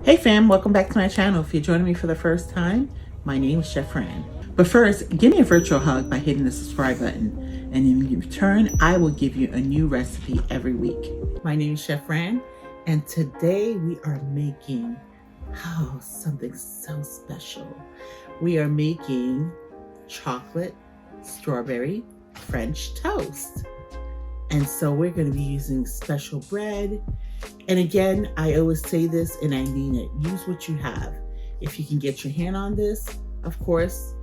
Hey fam, welcome back to my channel. If you're joining me for the first time, my name is Chef Fran. But first, give me a virtual hug by hitting the subscribe button. And in return, I will give you a new recipe every week. My name is Chef Fran, and today we are making, something so special. We are making chocolate strawberry French toast. And so we're going to be using special bread. And again, I always say this and I mean it. Use what you have. If you can get your hand on this, of course,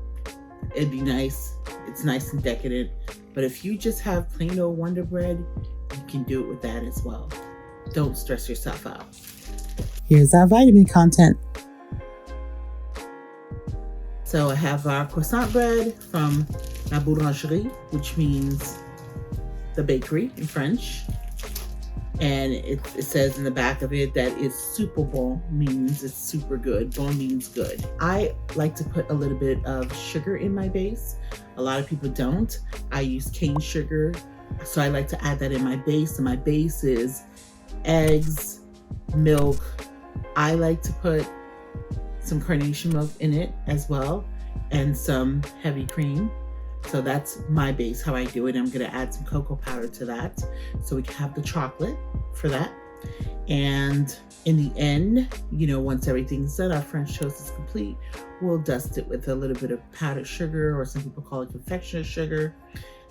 it'd be nice. It's nice and decadent. But if you just have plain old Wonder Bread, you can do it with that as well. Don't stress yourself out. Here's our vitamin content. So I have our croissant bread from la boulangerie, which means the bakery in French. And it says in the back of it that it's super bon, means it's super good. Bon means good. I like to put a little bit of sugar in my base. A lot of people don't. I use cane sugar, so I like to add that in my base. And my base is eggs, milk. I like to put some carnation milk in it as well, and some heavy cream. So that's my base, how I do it. I'm gonna add some cocoa powder to that so we can have the chocolate for that. And in the end, once everything's done, our French toast is complete, we'll dust it with a little bit of powdered sugar, or some people call it confectioner sugar.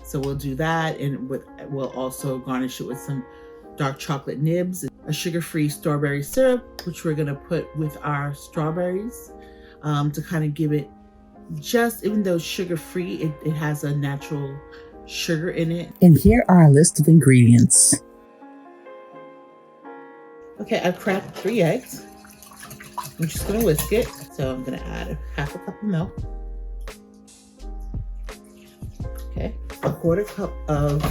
So we'll do that, and we'll also garnish it with some dark chocolate nibs, a sugar-free strawberry syrup, which we're gonna put with our strawberries to kind of give it, just even though sugar-free, it has a natural sugar in it. And here are a list of ingredients. Okay, I've cracked 3 eggs. I'm just gonna whisk it. So I'm gonna add half a cup of milk. Okay, a quarter cup of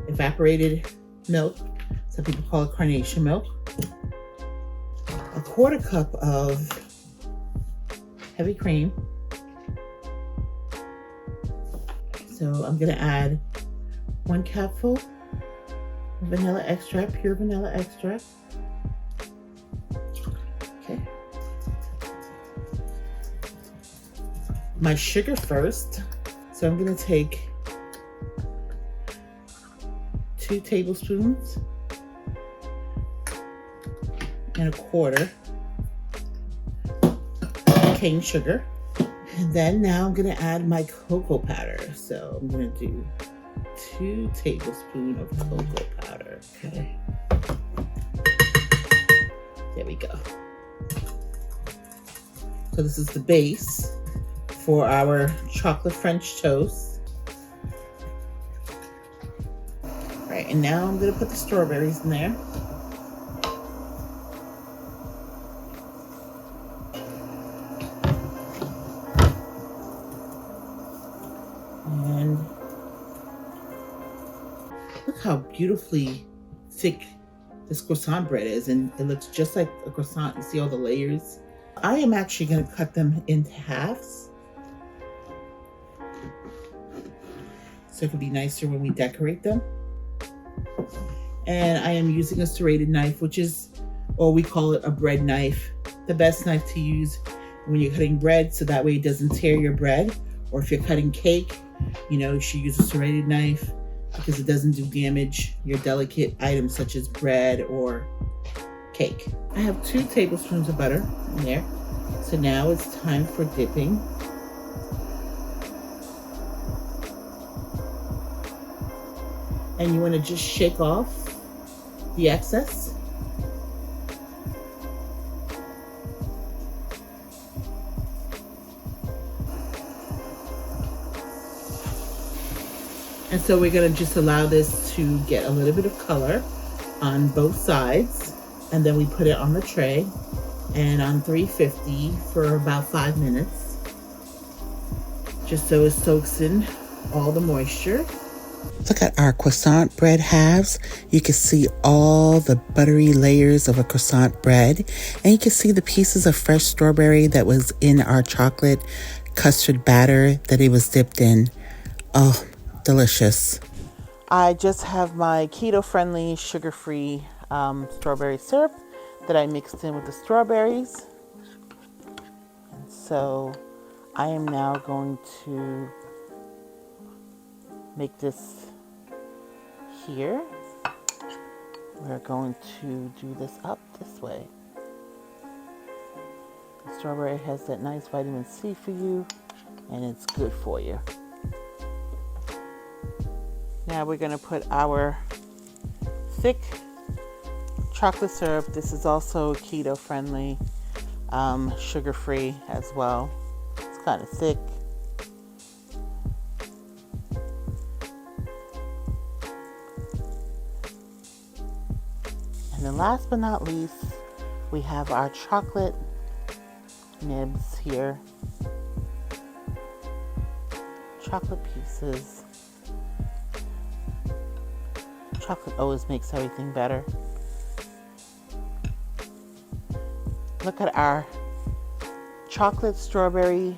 evaporated milk. Some people call it carnation milk. A quarter cup of heavy cream. So I'm gonna add 1 cupful of vanilla extract, pure vanilla extract. Okay. My sugar first. So I'm gonna take 2 tablespoons and a quarter cane sugar. And then now I'm gonna add my cocoa powder. So I'm gonna do 2 tablespoons of cocoa powder. Okay. There we go. So this is the base for our chocolate French toast. All right, and now I'm gonna put the strawberries in there. And look how beautifully thick this croissant bread is, and it looks just like a croissant. You see all the layers? I am actually going to cut them into halves so it can be nicer when we decorate them. And I am using a serrated knife, which is, or we call it a bread knife, the best knife to use when you're cutting bread, so that way it doesn't tear your bread. Or if you're cutting cake, you should use a serrated knife because it doesn't do damage your delicate items such as bread or cake. I have 2 tablespoons of butter in there. So now it's time for dipping. And you want to just shake off the excess. And so we're gonna just allow this to get a little bit of color on both sides. And then we put it on the tray and on 350 for about 5 minutes, just so it soaks in all the moisture. Look at our croissant bread halves. You can see all the buttery layers of a croissant bread, and you can see the pieces of fresh strawberry that was in our chocolate custard batter that it was dipped in. Oh, delicious. I just have my keto-friendly, sugar-free strawberry syrup that I mixed in with the strawberries. And so I am now going to make this here. We're going to do this up this way. The strawberry has that nice vitamin C for you, and it's good for you. Now we're going to put our thick chocolate syrup. This is also keto friendly, sugar free as well. It's kind of thick. And then last but not least, we have our chocolate nibs here. Chocolate pieces. Chocolate always makes everything better. Look at our chocolate strawberry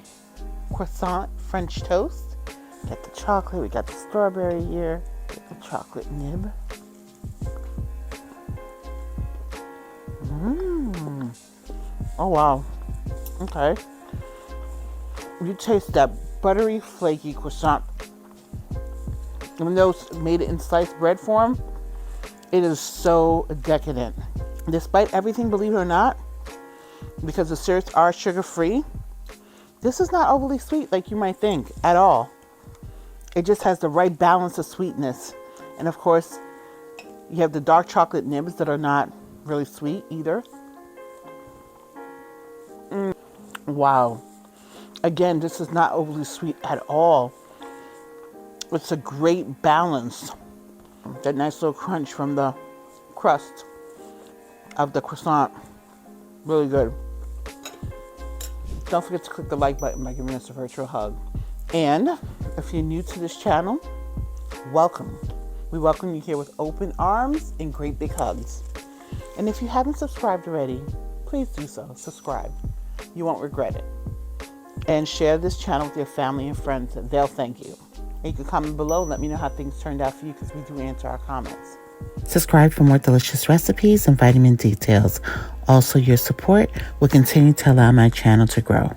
croissant French toast. Got the chocolate, we got the strawberry here, get the chocolate nib. Oh wow. Okay. You taste that buttery, flaky croissant. Even though it's made in sliced bread form, it is so decadent. Despite everything, believe it or not, because the syrups are sugar-free, this is not overly sweet like you might think at all. It just has the right balance of sweetness. And of course, you have the dark chocolate nibs that are not really sweet either. Wow. Again, this is not overly sweet at all. It's a great balance. That nice little crunch from the crust of the croissant. Really good. Don't forget to click the like button by giving us a virtual hug. And if you're new to this channel, welcome. We welcome you here with open arms and great big hugs. And if you haven't subscribed already, please do so. Subscribe. You won't regret it. And share this channel with your family and friends. They'll thank you. And you can comment below and let me know how things turned out for you, because we do answer our comments. Subscribe for more delicious recipes and vitamin details. Also, your support will continue to allow my channel to grow.